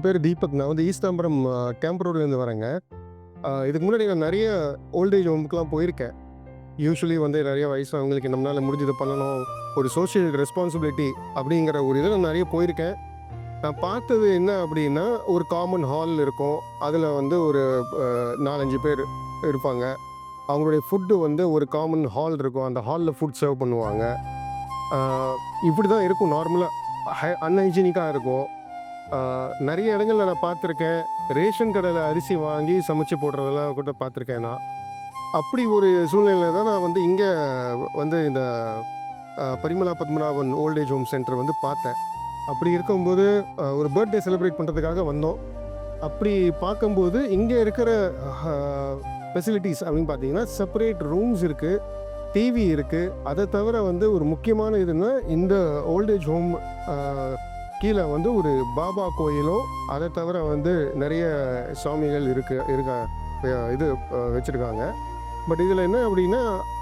என் பேர் தீபக். நான் வந்து ஈஸ்தாம்பரம் கேம்ப் ரோட்லேருந்து வரேங்க. இதுக்கு முன்னாடி நான் நிறைய ஓல்டேஜ் ஹோமுக்குலாம் போயிருக்கேன். யூஸ்வலி வந்து நிறைய வயசானவங்களுக்கு நம்மளால் முடிஞ்சதை பண்ணணும், ஒரு சோஷியல் ரெஸ்பான்சிபிலிட்டி அப்படிங்கிற ஒரு இதில் நான் நிறைய போயிருக்கேன். நான் பார்த்தது என்ன அப்படின்னா, ஒரு காமன் ஹால் இருக்கும். அதில் வந்து ஒரு 4-5 பேர் இருப்பாங்க. அவங்களுடைய ஃபுட்டு வந்து ஒரு காமன் ஹால் இருக்கும். அந்த ஹாலில் ஃபுட் சர்வ் பண்ணுவாங்க. இப்படி தான் இருக்கும் நார்மலாக. அன்ஹைஜீனிக்காக இருக்கும். நிறைய இடங்கள்ல நான் பார்த்துருக்கேன். ரேஷன் கடையில் அரிசி வாங்கி சமைச்சு போடுறதெல்லாம் கூட பார்த்துருக்கேன் நான். அப்படி ஒரு சூழ்நிலையில் தான் நான் வந்து இங்கே வந்து இந்த Parimala Padmanabhan voltage home centre வந்து பார்த்தேன். அப்படி இருக்கும்போது ஒரு பர்த்டே செலிப்ரேட் பண்ணுறதுக்காக வந்தோம். அப்படி பார்க்கும்போது இங்கே இருக்கிற ஃபெசிலிட்டிஸ் அப்படின்னு பார்த்தீங்கன்னா, செப்பரேட் ரூம்ஸ் இருக்குது, டிவி இருக்குது. அதை தவிர வந்து ஒரு முக்கியமான இதுன்னா, இந்த ஓல்டேஜ் ஹோம் கீழே வந்து ஒரு பாபா கோயிலும், அதை தவிர வந்து நிறைய சாமிகள் இது வச்சுருக்காங்க. பட் இதில் என்ன அப்படின்னா,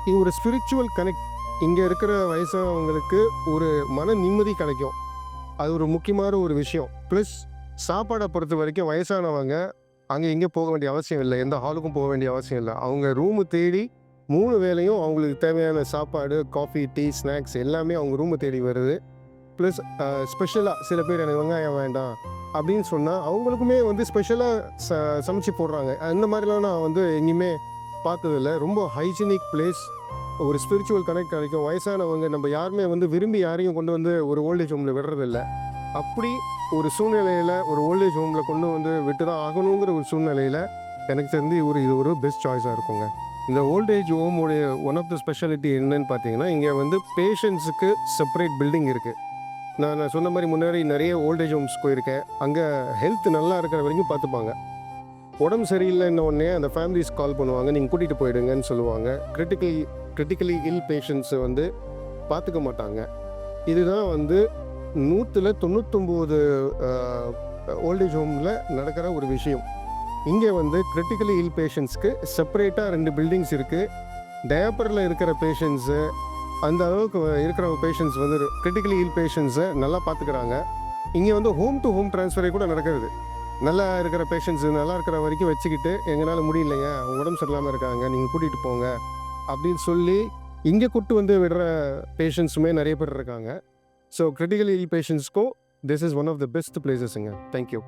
இது ஒரு ஸ்பிரிச்சுவல் கனெக்ட். இங்கே இருக்கிற வயசானவங்களுக்கு ஒரு மன நிம்மதி கிடைக்கும். அது ஒரு முக்கியமான ஒரு விஷயம். ப்ளஸ் சாப்பாடை பொறுத்த வரைக்கும் வயசானவங்க அங்கே இங்கே போக வேண்டிய அவசியம் இல்லை, எந்த ஹாலுக்கும் போக வேண்டிய அவசியம் இல்லை. அவங்க ரூமு தேடி 3 வேளையும் அவங்களுக்கு தேவையான சாப்பாடு, காஃபி, டீ, ஸ்நாக்ஸ் எல்லாமே அவங்க ரூமு தேடி வருது. ப்ளஸ் ஸ்பெஷலாக சில பேர் எனக்கு வெங்காயம் வேண்டாம் அப்படின்னு சொன்னால் அவங்களுக்குமே வந்து ஸ்பெஷலாக சமைச்சு போடுறாங்க. அந்த மாதிரிலாம் நான் வந்து எங்கேயுமே பார்த்ததில்ல. ரொம்ப ஹைஜீனிக் பிளேஸ், ஒரு ஸ்பிரிச்சுவல் கனெக்ட் கிடைக்கும். வயசானவங்க நம்ம யாருமே வந்து விரும்பி யாரையும் கொண்டு வந்து ஒரு ஓல்டேஜ் ஹோமில் விடுறதில்ல. அப்படி ஒரு சூழ்நிலையில் ஒரு ஓல்டேஜ் ஹோமில் கொண்டு வந்து விட்டு தான் ஆகணுங்கிற ஒரு சூழ்நிலையில் எனக்கு தெரிஞ்சு இது ஒரு பெஸ்ட் சாய்ஸாக இருக்குங்க. இந்த ஓல்டேஜ் ஹோமுடைய ஒன் ஆஃப் த ஸ்பெஷாலிட்டி என்னன்னு பார்த்தீங்கன்னா, இங்கே வந்து பேஷண்ட்ஸுக்கு செப்பரேட் பில்டிங் இருக்குது. நான் சொன்ன மாதிரி முன்னாடி நிறைய ஓல்டேஜ் ஹோம்ஸ் போயிருக்கேன். அங்கே ஹெல்த் நல்லா இருக்கிற வரைக்கும் பார்த்துப்பாங்க. உடம்பு சரியில்லைன்ன உடனே அந்த ஃபேமிலிஸ் கால் பண்ணுவாங்க, நீங்கள் கூட்டிகிட்டு போயிடுங்கன்னு சொல்லுவாங்க. கிரிட்டிக்கலி இல் பேஷண்ட்ஸை வந்து பார்த்துக்க மாட்டாங்க. இதுதான் வந்து 199 ஓல்டேஜ் ஹோமில் நடக்கிற ஒரு விஷயம். இங்கே வந்து கிரிட்டிக்கலி இல் பேஷண்ட்ஸ்க்கு செப்பரேட்டாக 2 பில்டிங்ஸ் இருக்குது. டயப்பரில் இருக்கிற பேஷண்ட்ஸு, அந்த அளவுக்கு இருக்கிற பேஷண்ட்ஸ் வந்து கிரிட்டிக்கலி இல் பேஷண்ட்ஸை நல்லா பார்த்துக்கிறாங்க. இங்கே வந்து ஹோம் டு ஹோம் ட்ரான்ஸ்ஃபரே கூட நடக்கிறது. நல்லா இருக்கிற பேஷண்ட்ஸு நல்லா இருக்கிற வரைக்கும் வச்சுக்கிட்டு, எங்களால் முடியலைங்க, உடம்பு சரியில்லாமல் இருக்காங்க, நீங்கள் கூட்டிகிட்டு போங்க அப்படின்னு சொல்லி இங்கே கூப்பிட்டு வந்து விடுற பேஷண்ட்ஸுமே நிறைய பேர் இருக்காங்க. ஸோ கிரிட்டிக்கலி இல் பேஷண்ட்ஸ்க்கும் this is one of the best பிளேசஸுங்க. தேங்க்யூ.